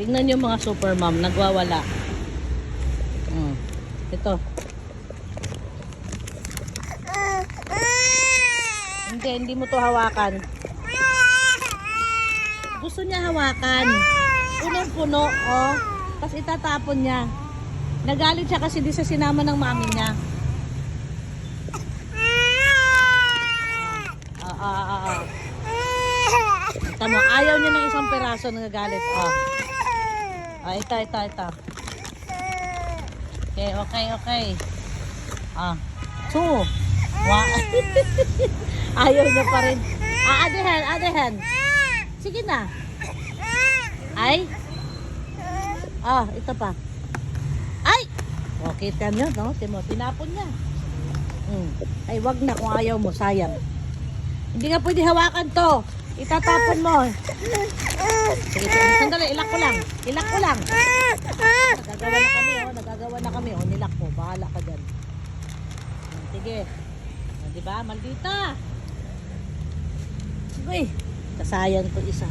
Tingnan nyo mga super mom, nagwawala. Ito. Hindi mo to hawakan. Gusto niya hawakan. Punong-puno, oh. Tapos itatapon niya. Nagalit siya kasi di sa sinama ng mami niya. Tama, ayaw niya ng isang peraso, nagagalit. Ito. Okay. 2. Wow. Ayaw niya pa rin. Other hand. Sige na. Ay. Ito pa. Ay! Okay, niyo, no? Tinapon niya. Ay, wag na kung ayaw mo, sayang. Hindi nga pwede hawakan to. Itatapon mo. Sige, sandali, ilak ko lang. Nagagawa na kami, oh. Nilak mo, bahala ka dyan. Sige. Diba, maldita. Sige, kasayang to isa.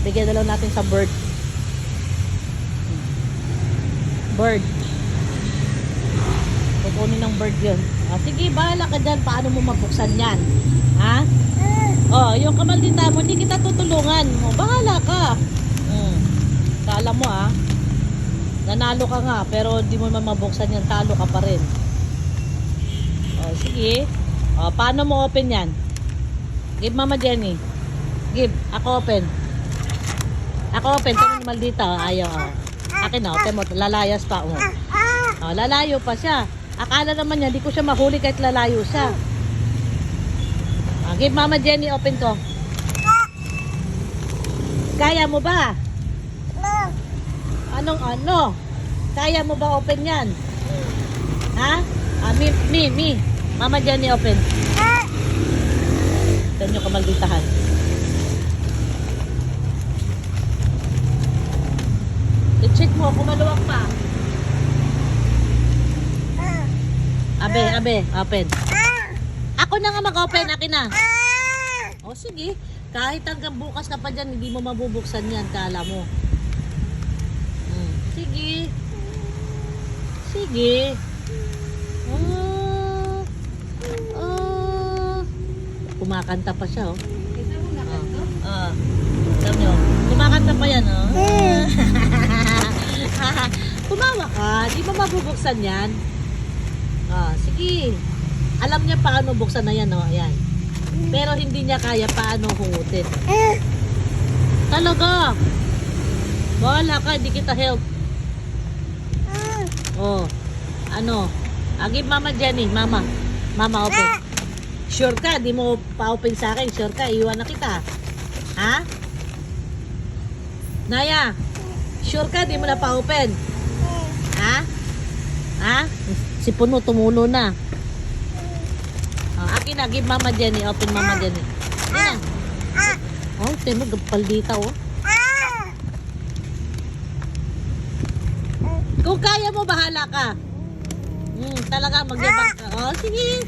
Bigyan na lang natin sa bird. Kukunin ng bird yun. Sige, bahala ka dyan. Paano mo mabuksan yan? Ha? Yung kamaldita mo, hindi kita tutulungan. Bahala ka. Kala mo nanalo ka nga, pero hindi mo mabuksan yan. Talo ka pa rin. Sige. Paano mo open yan? Give Mama Jenny. Give. Ako open. Ito yung maldita. Ayaw. Akin na, open mo. Lalayas pa. Lalayo pa siya. Akala naman niya, di ko siya mahuli kahit lalayo siya. Give Mama Jenny, open ko. Kaya mo ba? Ano? Kaya mo ba open yan? Ha? Me. Mama Jenny, open. Ito nyo kamalditahan. I-check mo kung maluwag pa. Abe, open. Ako na nga mag-open, akin na. Sige. Kahit hanggang bukas ka pa dyan, hindi mo mabubuksan yan, kala mo. Sige. Kumakanta pa siya, oh. Alam nyo, kumakanta pa yan, oh. Kumawa ka, di mo mabubuksan yan. Sige. Alam niya paano buksan na yan, oh. Ayan. Pero hindi niya kaya paano hungutin. Talaga. Bahala ka, hindi kita help. Give Mama Jenny, Mama, open. Sure ka, di mo pa-open sa akin. Sure ka, iwan na kita. Ha? Naya, sure ka, di mo na pa-open. Ha? Si Puno, tumulo na. Akin na, give Mama Jenny, open Mama Jenny. Ayan na. Temo, gapaldita, oh. Kung kaya mo, bahala ka. Talaga, magyabang ka. Sige.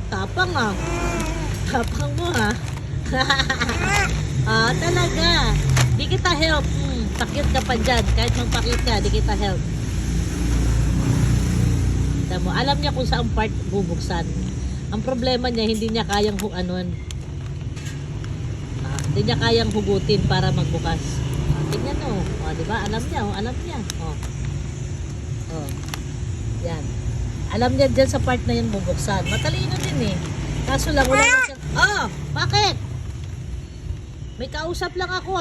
Tapang, Tapang mo, talaga. Di kita help. Pakit ka pa dyan. Kahit magpakit ka, di kita help. Alam niya kung saan part bubuksan. Ang problema niya, hindi niya kayang hindi niya kayang hugutin para magbukas. Tingnan mo. Diba? Alam niya. Yan. Alam niya dyan sa part na yan bubuksan. Matalino din, eh. Kaso lang, wala na siya. Bakit? May kausap lang ako,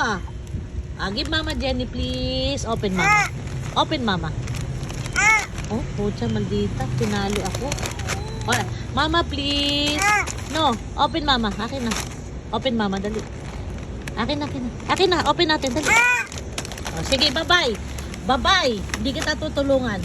give Mama Jenny, please. Open, Mama. Open, Mama. Pucha, maldita. Pinalo ako. Mama, please. No, open, Mama. Akin na. Open, Mama, dali. Akin na. Open natin, dali. Sige, bye-bye. Hindi kita tutulungan.